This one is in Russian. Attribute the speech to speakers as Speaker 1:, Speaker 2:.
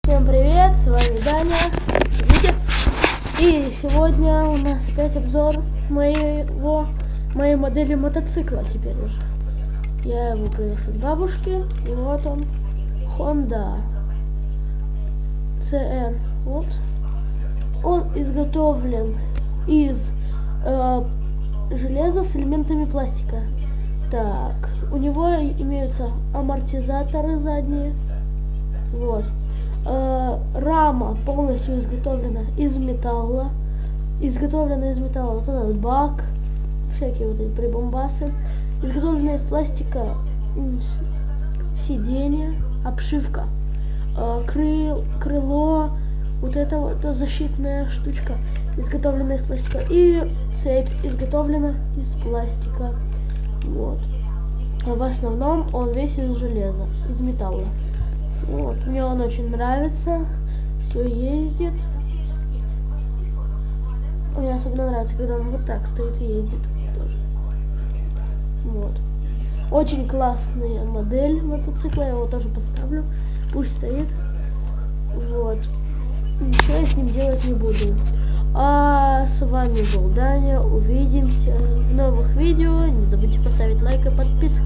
Speaker 1: Всем привет, с вами Даня, Витя. И сегодня у нас опять обзор моей модели мотоцикла теперь уже. Я его привез от бабушки, и вот он, Honda CR. Вот. Он изготовлен из железа с элементами пластика. Так, у него имеются амортизаторы задние. Вот. Рама полностью изготовлена из металла. Вот этот бак, всякие вот эти прибамбасы. Изготовлена из пластика сиденье, обшивка, крыло, вот эта вот защитная штучка изготовлена из пластика. И цепь изготовлена из пластика. Вот. А в основном он весь из железа, из металла. Вот, мне он очень нравится, все ездит. Мне особенно нравится, когда он вот так стоит и ездит тоже. Вот. Очень классная модель мотоцикла, я его тоже поставлю, пусть стоит. Вот. Ничего я с ним делать не буду. А с вами был Даня, увидимся в новых видео, не забудьте поставить лайк и подписка.